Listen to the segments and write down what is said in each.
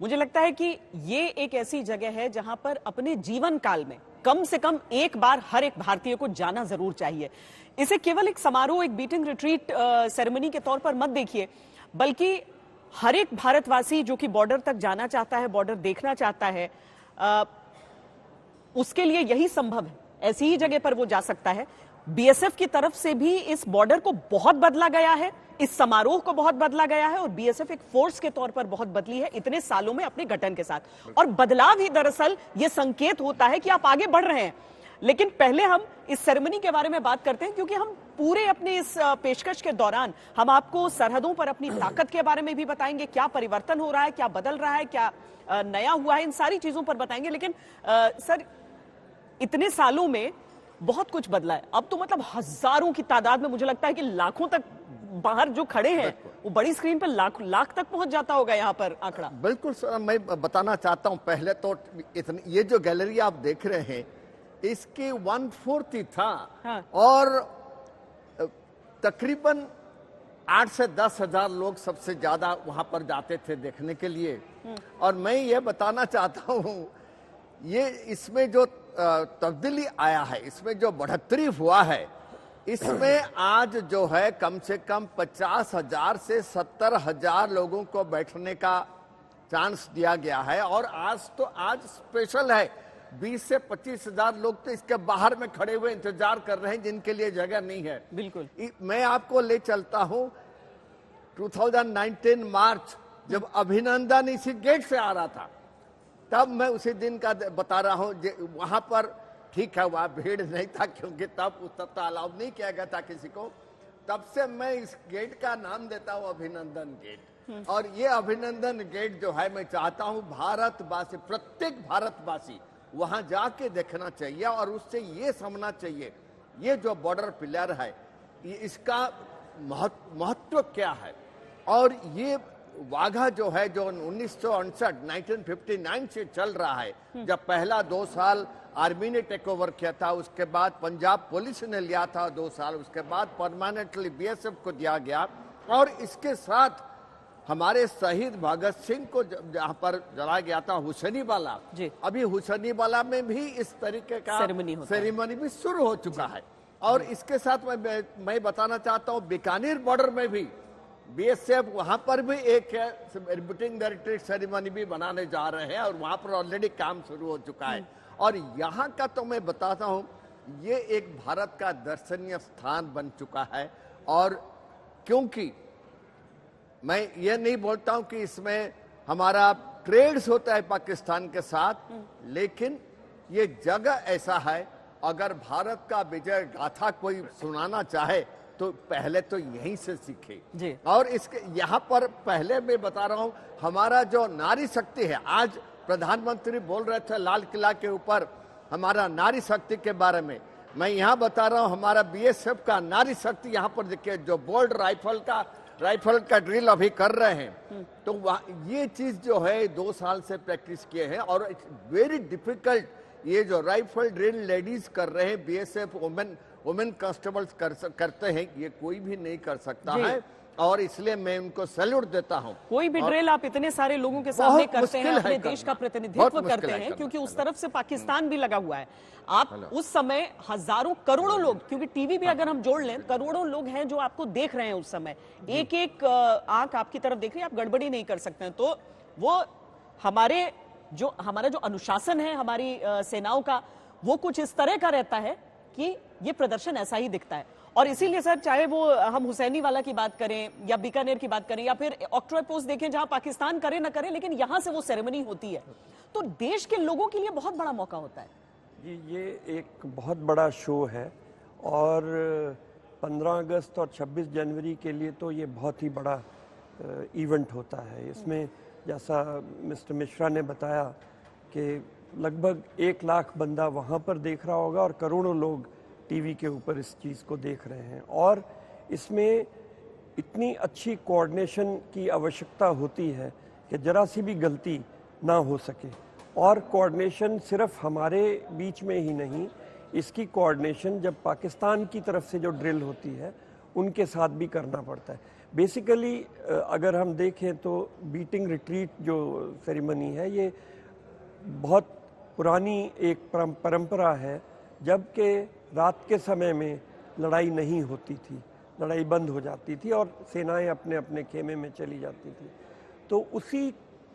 मुझे लगता है कि ये एक ऐसी जगह है जहां पर अपने जीवन काल में कम से कम एक बार हर एक भारतीय को जाना जरूर चाहिए। इसे केवल एक समारोह, एक बीटिंग रिट्रीट सेरेमनी के तौर पर मत देखिए, बल्कि हर एक भारतवासी जो कि बॉर्डर तक जाना चाहता है, बॉर्डर देखना चाहता है, उसके लिए यही संभव है, ऐसी ही जगह पर वो जा सकता है। बीएसएफ की तरफ से भी इस बॉर्डर को बहुत बदला गया है, इस समारोह को बहुत बदला गया है और बीएसएफ एक फोर्स के तौर पर बहुत बदली है इतने सालों में अपने गठन के साथ। और बदलाव ही दरअसल यह संकेत होता है कि आप आगे बढ़ रहे हैं। लेकिन पहले हम इस सेरेमनी के बारे में बात करते हैं, क्योंकि हम पूरे अपने इस पेशकश के दौरान हम आपको सरहदों पर अपनी ताकत के बारे में भी बताएंगे, क्या परिवर्तन हो रहा है, क्या बदल रहा है, क्या नया हुआ है, इन सारी चीजों पर बताएंगे। लेकिन सर, इतने सालों में बहुत कुछ बदला है। अब तो मतलब हजारों की तादाद में, मुझे लगता है कि लाखों तक बाहर जो खड़े हैं, वो बड़ी स्क्रीन पर लाख तक पहुंच जाता होगा यहाँ पर आंकड़ा। बिल्कुल सर, मैं बताना चाहता हूं, पहले तो ये जो गैलरी आप देख रहे हैं इसकी 1/4 ही था। हाँ। और तकरीबन 8 से 10 हजार लोग सबसे ज्यादा वहां पर जाते थे देखने के लिए। और मैं ये बताना चाहता हूं, ये इसमें जो तब्दीली आया है, इसमें जो बढ़ोतरी हुआ है, इसमें आज जो है कम से कम 50,000 से 70,000 लोगों को बैठने का चांस दिया गया है। और आज स्पेशल है, 20 से 25,000 लोग तो इसके बाहर में खड़े हुए इंतजार कर रहे हैं, जिनके लिए जगह नहीं है। बिल्कुल। मैं आपको ले चलता हूं 2019 मार्च, जब अभिनंदन इसी गेट से आ रहा था, तब मैं उसी दिन का बता रहा हूं। वहां पर ठीक है, वहां भीड़ नहीं था, क्योंकि तब अलाउ नहीं किया गया था किसी को। तब से मैं इस गेट का नाम देता हूं अभिनंदन गेट। और ये अभिनंदन गेट जो है, मैं चाहता हूं भारतवासी, प्रत्येक भारतवासी वहां जाके देखना चाहिए और उससे ये समझना चाहिए, ये जो बॉर्डर पिलर है, इसका महत्व क्या है। और ये वाघा जो है, जो 1959 से चल रहा है, जब पहला 2 साल आर्मी ने टेक ओवर किया था, उसके बाद पंजाब पुलिस ने लिया था 2 साल, उसके बाद परमानेंटली बीएसएफ को दिया गया। और इसके साथ हमारे शहीद भगत सिंह को जहां पर जलाया गया था हुसैनीवाला, अभी हुसैनीवाला में भी इस तरीके का सेरेमनी भी शुरू हो चुका है। और इसके साथ मैं बताना चाहता हूं, बीकानेर बॉर्डर में भी बीएसएफ वहां पर भी एक बीटिंग द रिट्रीट सेरेमनी भी बनाने जा रहे हैं, और वहां पर ऑलरेडी काम शुरू हो चुका है। और यहाँ का तो मैं बताता हूँ, ये एक भारत का दर्शनीय स्थान बन चुका है। और क्योंकि मैं ये नहीं बोलता हूं कि इसमें हमारा ट्रेड्स होता है पाकिस्तान के साथ, लेकिन ये जगह ऐसा है, अगर भारत का विजय गाथा कोई सुनाना चाहे तो पहले तो यहीं से सीखे जी। और इसके यहाँ पर पहले मैं बता रहा हूं, हमारा जो नारी शक्ति है, आज प्रधानमंत्री बोल रहे थे लाल किला के ऊपर हमारा नारी शक्ति के बारे में, मैं यहाँ बता रहा हूँ हमारा बीएसएफ का नारी शक्ति। यहाँ पर देखिए, जो बोल्ड राइफल का ड्रिल अभी कर रहे हैं, तो ये चीज जो है 2 साल से प्रैक्टिस किए हैं। और इट्स वेरी डिफिकल्ट, ये जो राइफल ड्रिल लेडीज कर रहे हैं, बीएसएफ वुमेन कांस्टेबल्स करते हैं, ये कोई भी नहीं कर सकता है। और इसलिए मैं उनको सैल्यूट देता हूं। कोई भी ड्रिल आप इतने सारे लोगों के सामने करते हैं, अपने देश का प्रतिनिधित्व करते हैं, क्योंकि उस तरफ से पाकिस्तान भी लगा हुआ है। आप उस समय हजारों करोड़ों लोग, क्योंकि टीवी भी अगर हम जोड़ लें, करोड़ों लोग हैं जो आपको देख रहे हैं उस समय, एक एक आंख आपकी तरफ देख रही है, आप गड़बड़ी नहीं कर सकते हैं। तो वो हमारा जो अनुशासन है हमारी सेनाओं का, वो कुछ इस तरह का रहता है कि ये प्रदर्शन ऐसा ही दिखता है। और इसीलिए सर, चाहे वो हम हुसैनीवाला की बात करें या बीकानेर की बात करें या फिर ऑक्ट्रॉय पोस्ट देखें, जहां पाकिस्तान करे ना करे, लेकिन यहां से वो सेरेमनी होती है, तो देश के लोगों के लिए बहुत बड़ा मौका होता है। ये एक बहुत बड़ा शो है। और 15 अगस्त और 26 जनवरी के लिए तो ये बहुत ही बड़ा इवेंट होता है। इसमें जैसा मिस्टर मिश्रा ने बताया कि लगभग 1 लाख बंदा वहाँ पर देख रहा होगा और करोड़ों लोग टीवी के ऊपर इस चीज़ को देख रहे हैं। और इसमें इतनी अच्छी कोऑर्डिनेशन की आवश्यकता होती है कि ज़रा सी भी गलती ना हो सके। और कोऑर्डिनेशन सिर्फ हमारे बीच में ही नहीं, इसकी कोऑर्डिनेशन जब पाकिस्तान की तरफ से जो ड्रिल होती है उनके साथ भी करना पड़ता है। बेसिकली अगर हम देखें तो बीटिंग रिट्रीट जो सेरेमनी है ये बहुत पुरानी एक परंपरा है, जबकि रात के समय में लड़ाई नहीं होती थी, लड़ाई बंद हो जाती थी और सेनाएं अपने अपने खेमे में चली जाती थी। तो उसी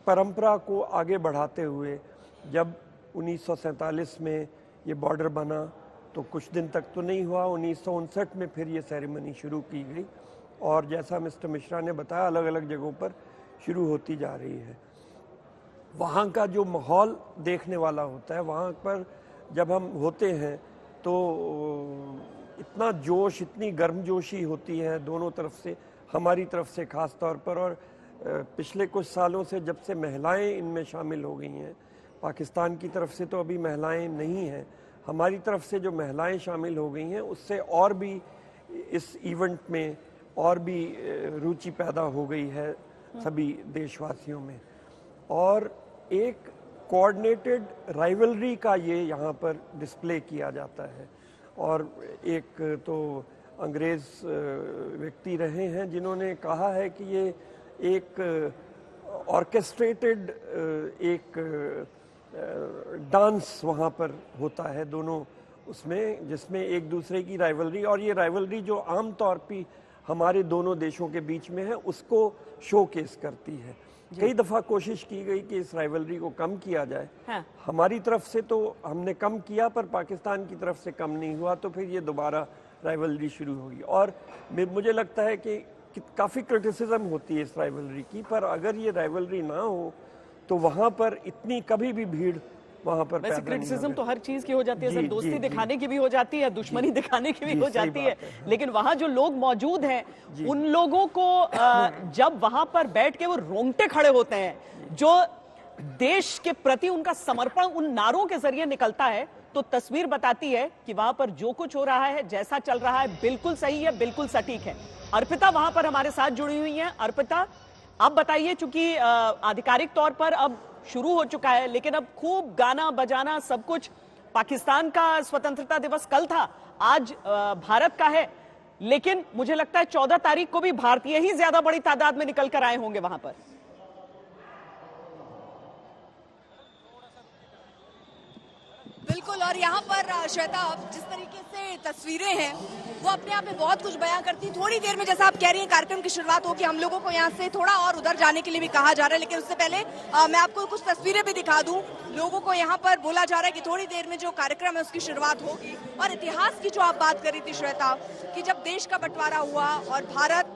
परंपरा को आगे बढ़ाते हुए जब 1947 में ये बॉर्डर बना तो कुछ दिन तक तो नहीं हुआ, 1959 में फिर ये सेरेमनी शुरू की गई और जैसा मिस्टर मिश्रा ने बताया अलग अलग जगहों पर शुरू होती जा रही है। वहाँ का जो माहौल देखने वाला होता है, वहाँ पर जब हम होते हैं तो इतना जोश, इतनी गर्मजोशी होती है दोनों तरफ से, हमारी तरफ से ख़ास तौर पर। और पिछले कुछ सालों से जब से महिलाएं इनमें शामिल हो गई हैं, पाकिस्तान की तरफ से तो अभी महिलाएं नहीं हैं, हमारी तरफ से जो महिलाएं शामिल हो गई हैं उससे और भी इस इवेंट में और भी रुचि पैदा हो गई है सभी देशवासियों में। और एक कोऑर्डिनेटेड राइवलरी का ये यहाँ पर डिस्प्ले किया जाता है। और एक तो अंग्रेज़ व्यक्ति रहे हैं जिन्होंने कहा है कि ये एक ऑर्केस्ट्रेटेड एक डांस वहाँ पर होता है दोनों उसमें, जिसमें एक दूसरे की राइवलरी, और ये राइवलरी जो आम तौर पे हमारे दोनों देशों के बीच में है उसको शोकेस करती है। कई दफ़ा कोशिश की गई कि इस राइवलरी को कम किया जाए। हाँ। हमारी तरफ से तो हमने कम किया, पर पाकिस्तान की तरफ से कम नहीं हुआ, तो फिर ये दोबारा राइवलरी शुरू होगी। और मुझे लगता है कि काफ़ी क्रिटिसिज्म होती है इस राइवलरी की, पर अगर ये राइवलरी ना हो तो वहाँ पर इतनी कभी भी भीड़ वहाँ पर वैसे क्रिटिसिज्म तो हर चीज की हो जाती है सर, दोस्ती दिखाने की भी हो जाती है, दुश्मनी दिखाने की भी हो जाती है, लेकिन वहाँ जो लोग मौजूद हैं उन लोगों को जब वहाँ पर बैठ के वो रोंगटे खड़े होते हैं, जो देश के प्रति उनका समर्पण उन नारों के जरिए निकलता है, तो तस्वीर बताती है कि वहां पर जो कुछ हो रहा है, जैसा चल रहा है, बिल्कुल सही है, बिल्कुल सटीक है। अर्पिता वहां पर हमारे साथ जुड़ी हुई हैं। अर्पिता, आप बताइए, चूंकि आधिकारिक तौर पर अब शुरू हो चुका है, लेकिन अब खूब गाना बजाना सब कुछ, पाकिस्तान का स्वतंत्रता दिवस कल था, आज भारत का है, लेकिन मुझे लगता है 14 तारीख को भी भारतीय ही ज्यादा बड़ी तादाद में निकल कर आए होंगे वहां पर। बिल्कुल, और यहाँ पर श्वेता जिस तरीके से तस्वीरें हैं वो अपने आप में बहुत कुछ बयां करती हैं। थोड़ी देर में जैसा आप कह रही हैं कार्यक्रम की शुरुआत होगी, हम लोगों को यहाँ से थोड़ा और उधर जाने के लिए भी कहा जा रहा है, लेकिन उससे पहले मैं आपको कुछ तस्वीरें भी दिखा दूं। लोगों को यहाँ पर बोला जा रहा है कि थोड़ी देर में जो कार्यक्रम है उसकी शुरुआत होगी। और इतिहास की जो आप बात कर रही थी श्वेता, कि जब देश का बंटवारा हुआ और भारत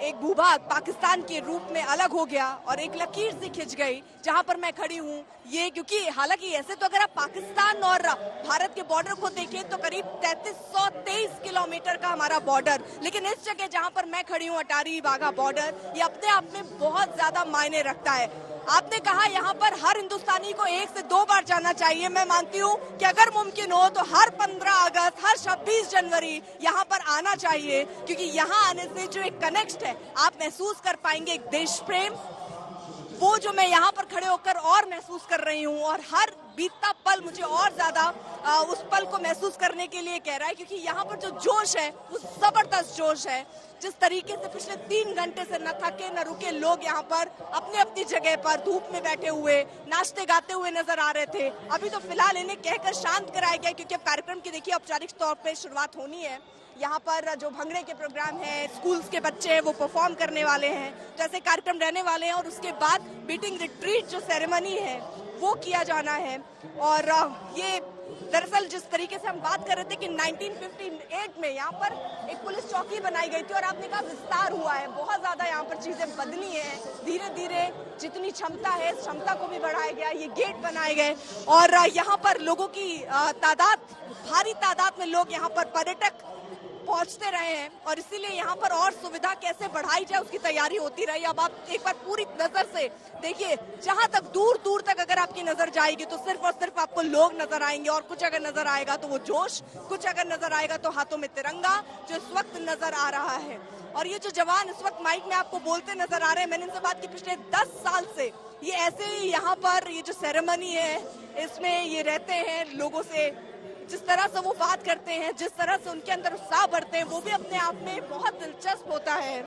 एक भूभाग पाकिस्तान के रूप में अलग हो गया और एक लकीर सी खिंच गई जहां पर मैं खड़ी हूं, ये क्योंकि हालांकि ऐसे तो अगर आप पाकिस्तान और भारत के बॉर्डर को देखें तो करीब 3323 किलोमीटर का हमारा बॉर्डर, लेकिन इस जगह जहां पर मैं खड़ी हूं, अटारी वाघा बॉर्डर, ये अपने आप में बहुत ज्यादा मायने रखता है। आपने कहा यहाँ पर हर हिंदुस्तानी को 1 से 2 बार जाना चाहिए। मैं मानती हूँ कि अगर मुमकिन हो तो हर 15 अगस्त, हर 26 जनवरी यहाँ पर आना चाहिए, क्योंकि यहाँ आने से जो एक कनेक्ट है आप महसूस कर पाएंगे, एक देश प्रेम, वो जो मैं यहाँ पर खड़े होकर और महसूस कर रही हूँ। और हर बीतता पल मुझे और ज्यादा उस पल को महसूस करने के लिए कह रहा है, क्योंकि यहाँ पर जो जोश है वो जबरदस्त जोश है। जिस तरीके से पिछले 3 घंटे से न थके न रुके लोग यहाँ पर अपने अपनी जगह पर धूप में बैठे हुए नाचते गाते हुए नजर आ रहे थे। अभी तो फिलहाल इन्हें कहकर शांत कराया गया, क्योंकि अब कार्यक्रम की देखिए औपचारिक तौर पर शुरुआत होनी है। यहाँ पर जो भंगड़े के प्रोग्राम है, स्कूल्स के बच्चे हैं वो परफॉर्म करने वाले हैं, तो ऐसे कार्यक्रम रहने वाले हैं। और उसके बाद बीटिंग रिट्रीट जो सेरेमनी है वो किया जाना है। और ये दरअसल जिस तरीके से हम बात कर रहे थे कि 1958 में यहाँ पर एक पुलिस चौकी बनाई गई थी, और आपने कहा विस्तार हुआ है, बहुत ज्यादा यहाँ पर चीजें बदली हैं। धीरे धीरे जितनी क्षमता है इस क्षमता को भी बढ़ाया गया, ये गेट बनाए गए, और यहाँ पर लोगों की तादाद, भारी तादाद में लोग यहाँ पर पर्यटक पहुंचते रहे हैं, और इसीलिए यहाँ पर और सुविधा कैसे बढ़ाई जाए उसकी तैयारी होती रही। अब आप एक बार पूरी नजर से देखिए, जहां तक दूर दूर तक अगर आपकी नजर जाएगी तो सिर्फ और सिर्फ आपको लोग नजर आएंगे, और कुछ अगर नजर आएगा तो वो जोश, कुछ अगर नजर आएगा तो हाथों में तिरंगा जो इस वक्त नजर आ रहा है। और ये जो जवान इस वक्त माइक में आपको बोलते नजर आ रहे हैं, मैंने इनसे बात की, पिछले 10 साल से ये ऐसे ही यहाँ पर ये जो सेरेमनी है इसमें ये रहते हैं, लोगों से जिस तरह से वो बात करते हैं, जिस तरह से उनके अंदर उत्साह बढ़ते हैं, वो भी अपने आप में बहुत दिलचस्प होता है।